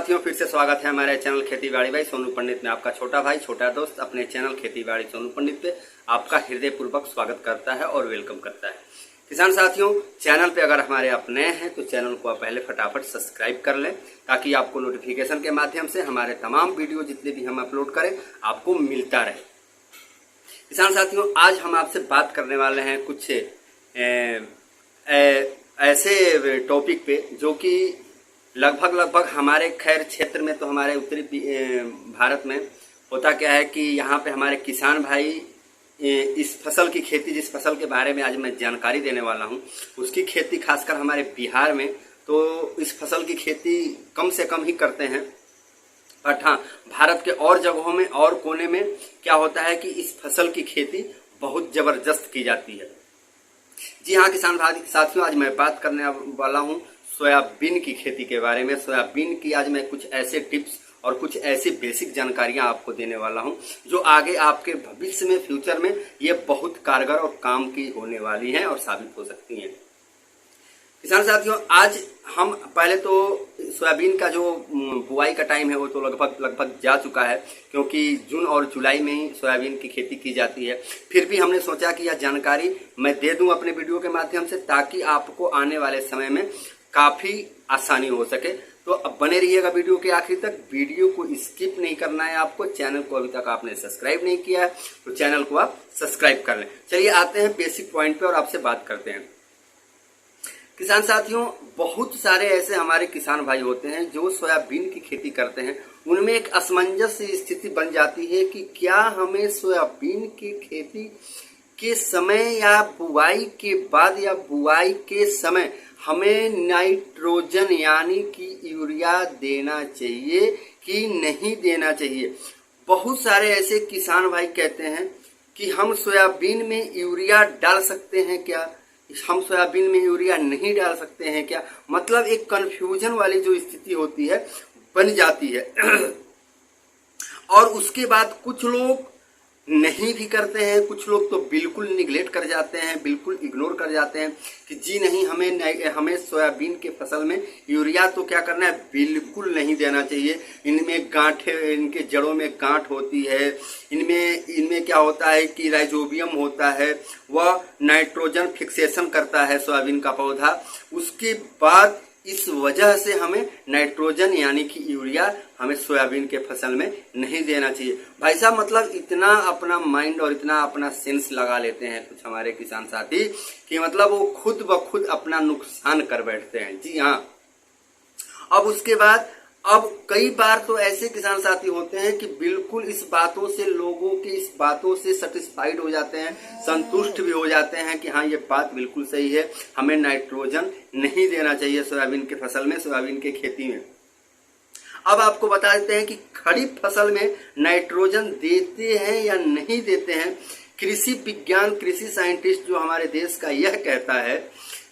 साथियों, फिर से स्वागत है हमारे चैनल खेती बाड़ी भाई सोनू पंडित में। आपका छोटा भाई छोटा दोस्त अपने चैनल खेती बाड़ी सोनू पंडित पे आपका हृदय पूर्वक स्वागत करता है और वेलकम करता है। किसान साथियों, चैनल पे अगर हमारे आप नए हैं तो चैनल को आप पहले फटाफट सब्सक्राइब कर लें ताकि आपको नोटिफिकेशन के माध्यम से हमारे तमाम वीडियो जितने भी हम अपलोड करें आपको मिलता रहे। किसान साथियों, आज हम आपसे बात करने वाले हैं कुछ ऐसे टॉपिक पे जो कि लगभग हमारे खैर क्षेत्र में तो हमारे उत्तरी भारत में होता क्या है कि यहाँ पे हमारे किसान भाई इस फसल की खेती, जिस फसल के बारे में आज मैं जानकारी देने वाला हूँ उसकी खेती खासकर हमारे बिहार में तो इस फसल की खेती कम से कम ही करते हैं। बट हाँ, भारत के और जगहों में और कोने में क्या होता है कि इस फसल की खेती बहुत जबरदस्त की जाती है। जी हाँ किसान भाई साथियों, आज मैं बात करने वाला हूँ सोयाबीन की खेती के बारे में। सोयाबीन की आज मैं कुछ ऐसे टिप्स और कुछ ऐसी बेसिक जानकारियां आपको देने वाला हूं जो आगे आपके भविष्य में, फ्यूचर में ये बहुत कारगर और काम की होने वाली हैं और साबित हो सकती हैं। किसान साथियों, आज हम पहले तो सोयाबीन का जो बुआई का टाइम है वो तो लगभग जा चुका है, क्योंकि जून और जुलाई में ही सोयाबीन की खेती की जाती है। फिर भी हमने सोचा कि यह जानकारी मैं दे दूं अपने वीडियो के माध्यम से ताकि आपको आने वाले समय में काफी आसानी हो सके। तो अब बने रहिएगा वीडियो के आखिर तक। वीडियो को स्किप नहीं करना है आपको। चैनल को अभी तक आपने सब्सक्राइब नहीं किया है तो चैनल को आप सब्सक्राइब कर लें। चलिए आते हैं बेसिक पॉइंट पे और आपसे बात करते हैं। किसान साथियों, बहुत सारे ऐसे हमारे किसान भाई होते हैं जो सोयाबीन की खेती करते हैं। उनमें एक असमंजस स्थिति बन जाती है कि क्या हमें सोयाबीन की खेती के समय या बुआई के बाद या बुआई के समय हमें नाइट्रोजन यानी कि यूरिया देना चाहिए कि नहीं देना चाहिए। बहुत सारे ऐसे किसान भाई कहते हैं कि हम सोयाबीन में यूरिया डाल सकते हैं क्या, हम सोयाबीन में यूरिया नहीं डाल सकते हैं क्या। मतलब एक कंफ्यूजन वाली जो स्थिति होती है बन जाती है। और उसके बाद कुछ लोग नहीं भी करते हैं, कुछ लोग तो बिल्कुल निगलेक्ट कर जाते हैं, बिल्कुल इग्नोर कर जाते हैं कि जी नहीं, हमें सोयाबीन के फसल में यूरिया तो क्या करना है, बिल्कुल नहीं देना चाहिए। इनमें गांठे, इनके जड़ों में गांठ होती है, इनमें क्या होता है कि राइजोबियम होता है, वह नाइट्रोजन फिक्सेशन करता है सोयाबीन का पौधा। उसके बाद इस वजह से हमें नाइट्रोजन यानी कि यूरिया हमें सोयाबीन के फसल में नहीं देना चाहिए। भाई साहब, मतलब इतना अपना माइंड और इतना अपना सेंस लगा लेते हैं कुछ हमारे किसान साथी कि मतलब वो खुद ब खुद अपना नुकसान कर बैठते हैं। जी हाँ। अब उसके बाद अब कई बार तो ऐसे किसान साथी होते हैं कि बिल्कुल इस बातों से, लोगों की इस बातों से सेटिस्फाइड हो जाते हैं, संतुष्ट भी हो जाते हैं कि हाँ ये बात बिल्कुल सही है, हमें नाइट्रोजन नहीं देना चाहिए सोयाबीन के फसल में, सोयाबीन के खेती में। अब आपको बता देते हैं कि खरीफ फसल में नाइट्रोजन देते हैं या नहीं देते हैं। कृषि विज्ञान, कृषि साइंटिस्ट जो हमारे देश का यह कहता है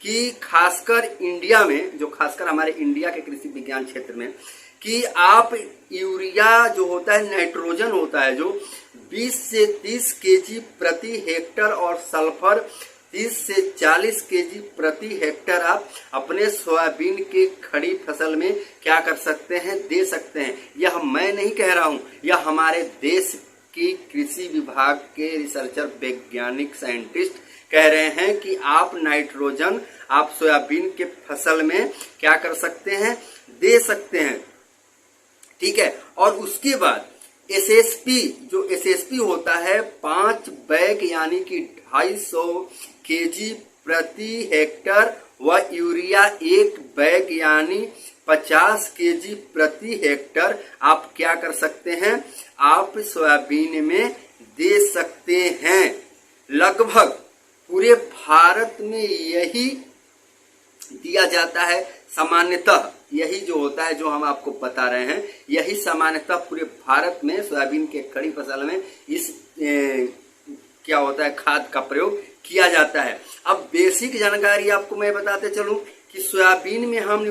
कि खासकर इंडिया में, जो खासकर हमारे इंडिया के कृषि विज्ञान क्षेत्र में, कि आप यूरिया जो होता है, नाइट्रोजन होता है जो 20 से 30 केजी प्रति हेक्टर और सल्फर 30 से 40 केजी प्रति हेक्टर आप अपने सोयाबीन के खड़ी फसल में क्या कर सकते हैं, दे सकते हैं। यह मैं नहीं कह रहा हूं, यह हमारे देश की कृषि विभाग के रिसर्चर, वैज्ञानिक, साइंटिस्ट कह रहे हैं कि आप नाइट्रोजन आप सोयाबीन के फसल में क्या कर सकते हैं, दे सकते हैं। ठीक है। और उसके बाद एसएसपी, जो एसएसपी होता है 5 बैग यानी कि 250 केजी प्रति हेक्टर व यूरिया 1 बैग यानी 50 केजी प्रति हेक्टर आप क्या कर सकते हैं, आप सोयाबीन में दे सकते हैं। लगभग पूरे भारत में यही दिया जाता है सामान्यतः। यही जो होता है, जो हम आपको बता रहे हैं, यही सामान्यतः पूरे भारत में सोयाबीन के खड़ी फसल में इस क्या होता है, खाद का प्रयोग किया जाता है। अब बेसिक जानकारी आपको मैं बताते चलूं कि सोयाबीन में हम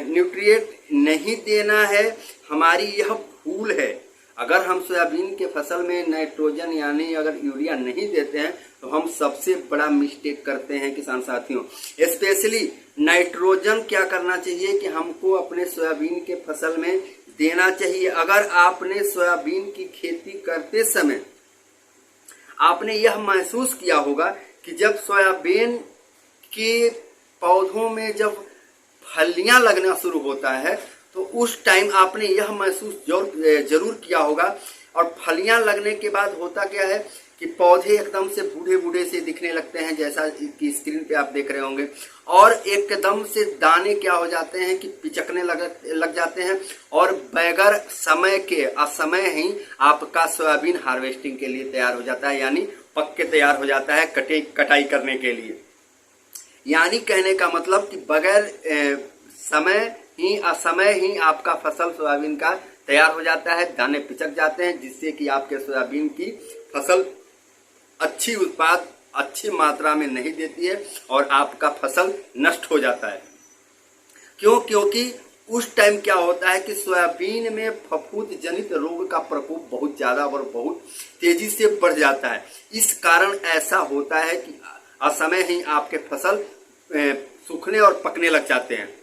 न्यूट्रिएंट नहीं देना है, हमारी यह भूल है। अगर हम सोयाबीन के फसल में नाइट्रोजन यानी अगर यूरिया नहीं देते हैं तो हम सबसे बड़ा मिस्टेक करते हैं किसान साथियों। स्पेशली नाइट्रोजन क्या करना चाहिए कि हमको अपने सोयाबीन के फसल में देना चाहिए। अगर आपने सोयाबीन की खेती करते समय आपने यह महसूस किया होगा कि जब सोयाबीन के पौधों में जब फलियां लगना शुरू होता है तो उस टाइम आपने यह महसूस जरूर किया होगा। और फलियां लगने के बाद होता क्या है कि पौधे एकदम से बूढ़े बूढ़े से दिखने लगते हैं, जैसा कि स्क्रीन पे आप देख रहे होंगे। और एकदम से दाने क्या हो जाते हैं कि पिचकने लग जाते हैं और बगैर समय के असमय ही आपका सोयाबीन हार्वेस्टिंग के लिए तैयार हो जाता है, यानी पक के तैयार हो जाता है कटाई करने के लिए। यानी कहने का मतलब कि बगैर समय ही असमय ही आपका फसल सोयाबीन का तैयार हो जाता है, दाने पिचक जाते हैं, जिससे कि आपके सोयाबीन की फसल अच्छी उत्पाद अच्छी मात्रा में नहीं देती है और आपका फसल नष्ट हो जाता है। क्योंकि उस टाइम क्या होता है कि सोयाबीन में फफूंद जनित रोग का प्रकोप बहुत ज्यादा और बहुत तेजी से बढ़ जाता है। इस कारण ऐसा होता है कि असमय ही आपके फसल सूखने और पकने लग जाते हैं।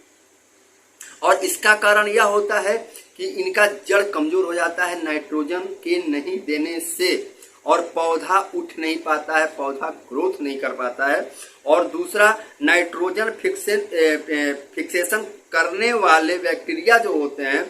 और इसका कारण यह होता है कि इनका जड़ कमजोर हो जाता है नाइट्रोजन के नहीं देने से, और पौधा उठ नहीं पाता है, पौधा ग्रोथ नहीं कर पाता है। और दूसरा, नाइट्रोजन फिक्सेशन करने वाले बैक्टीरिया जो होते हैं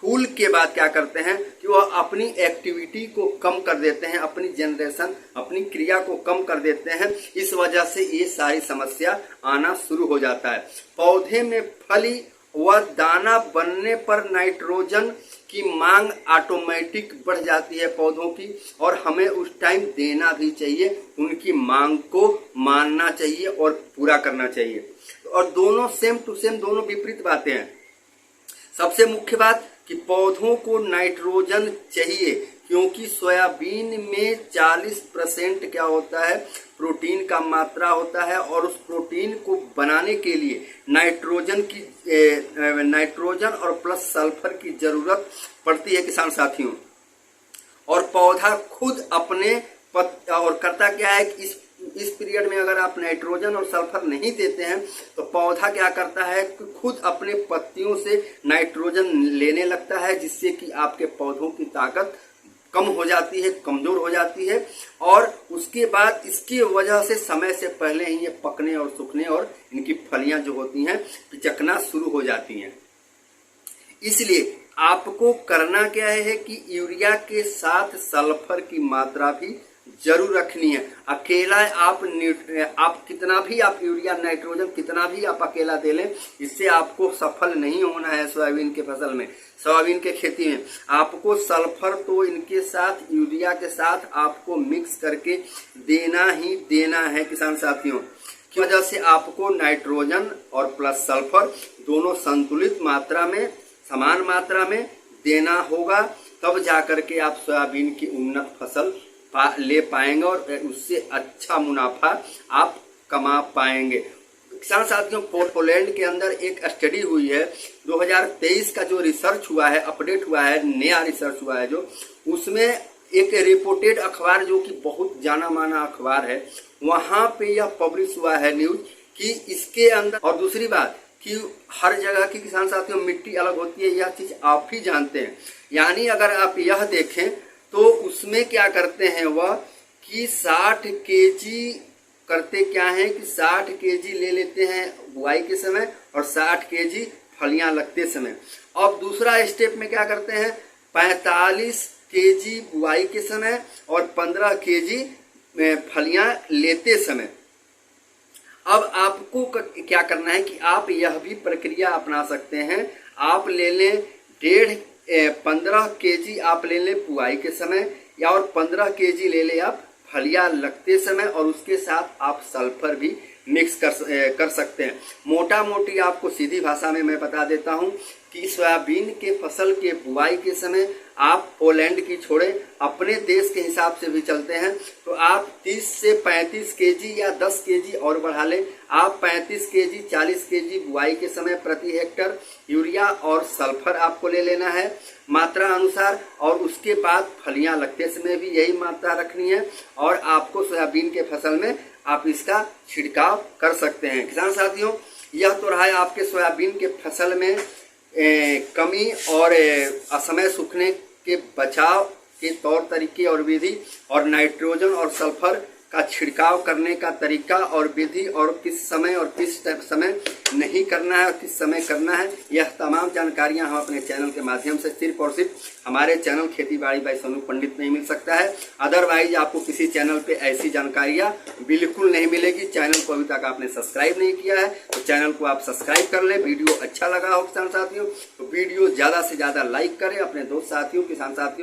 फूल के बाद क्या करते हैं कि वह अपनी एक्टिविटी को कम कर देते हैं, अपनी जनरेशन अपनी क्रिया को कम कर देते हैं। इस वजह से ये सारी समस्या आना शुरू हो जाता है। पौधे में फली व दाना बनने पर नाइट्रोजन की मांग ऑटोमेटिक बढ़ जाती है पौधों की, और हमें उस टाइम देना भी चाहिए, उनकी मांग को मानना चाहिए और पूरा करना चाहिए। और दोनों सेम टू सेम, दोनों विपरीत बातें हैं। सबसे मुख्य बात कि पौधों को नाइट्रोजन चाहिए, क्योंकि सोयाबीन में 40% क्या होता है प्रोटीन का मात्रा होता है, और उस प्रोटीन को बनाने के लिए नाइट्रोजन और प्लस सल्फर की जरूरत पड़ती है किसान साथियों। और पौधा खुद अपने और करता क्या है कि इस पीरियड में अगर आप नाइट्रोजन और सल्फर नहीं देते हैं तो पौधा क्या करता है कि खुद अपने पत्तियों से नाइट्रोजन लेने लगता है, जिससे कि आपके पौधों की ताकत कम हो जाती है, कमजोर हो जाती है। और उसके बाद इसकी वजह से समय से पहले ही ये पकने और सूखने और इनकी फलियां जो होती हैं पिचकना शुरू हो जाती हैं। इसलिए आपको करना क्या है कि यूरिया के साथ सल्फर की मात्रा भी जरूर रखनी है। अकेला आप कितना भी आप यूरिया नाइट्रोजन कितना भी आप अकेला दे लें, इससे आपको सफल नहीं होना है। सोयाबीन के फसल में, सोयाबीन के खेती में आपको सल्फर तो इनके साथ यूरिया के साथ आपको मिक्स करके देना ही देना है किसान साथियों। की वजह से आपको नाइट्रोजन और प्लस सल्फर दोनों संतुलित मात्रा में, समान मात्रा में देना होगा, तब जाकर के आप सोयाबीन की उन्नत फसल ले पाएंगे और उससे अच्छा मुनाफा आप कमा पाएंगे। किसान साथियों, पोलैंड के अंदर एक स्टडी हुई है, 2023 का जो रिसर्च हुआ है, अपडेट हुआ है, नया रिसर्च हुआ है जो, उसमें एक रिपोर्टेड अखबार जो कि बहुत जाना माना अखबार है, वहां पे यह पब्लिश हुआ है न्यूज कि इसके अंदर। और दूसरी बात कि हर जगह की किसान साथियों मिट्टी अलग होती है, यह चीज आप ही जानते हैं। यानी अगर आप यह देखें तो उसमें क्या करते हैं वह कि 60 केजी करते क्या है कि 60 केजी ले लेते हैं बुआई के समय और 60 केजी फलियां लगते समय। अब दूसरा स्टेप में क्या करते हैं 45 केजी बुआई के समय और 15 केजी फलियां लेते समय। अब आपको क्या करना है कि आप यह भी प्रक्रिया अपना सकते हैं। आप ले लें 15 केजी आप ले लें बुआई के समय, या और 15 केजी ले लें आप फलियां लगते समय, और उसके साथ आप सल्फर भी मिक्स कर सकते हैं। मोटा मोटी आपको सीधी भाषा में मैं बता देता हूं कि सोयाबीन के फसल के बुआई के समय आप पोलैंड की छोड़े अपने देश के हिसाब से भी चलते हैं तो आप 30 से 35 केजी या 10 केजी और बढ़ा लें। आप 35 केजी 40 केजी बुआई के समय प्रति हेक्टर यूरिया और सल्फर आपको ले लेना है मात्रा अनुसार, और उसके बाद फलियां लगते समय भी यही मात्रा रखनी है और आपको सोयाबीन के फसल में आप इसका छिड़काव कर सकते हैं। किसान साथियों, यह तो रहा है आपके सोयाबीन के फसल में कमी और असमय सूखने के बचाव के तौर तरीके और विधि, और नाइट्रोजन और सल्फर का छिड़काव करने का तरीका और विधि, और किस समय और किस समय नहीं करना है और किस समय करना है, यह तमाम जानकारियां हम अपने चैनल के माध्यम से सिर्फ और सिर्फ हमारे चैनल खेती बाड़ी बाई सोनू पंडित में ही मिल सकता है। अदरवाइज आपको किसी चैनल पे ऐसी जानकारियां बिल्कुल नहीं मिलेगी। चैनल को अभी तक आपने सब्सक्राइब नहीं किया है तो चैनल को आप सब्सक्राइब कर लें। वीडियो अच्छा लगा हो किसान साथियों तो वीडियो ज़्यादा से ज़्यादा लाइक करें, अपने दोस्त साथियों किसान साथियों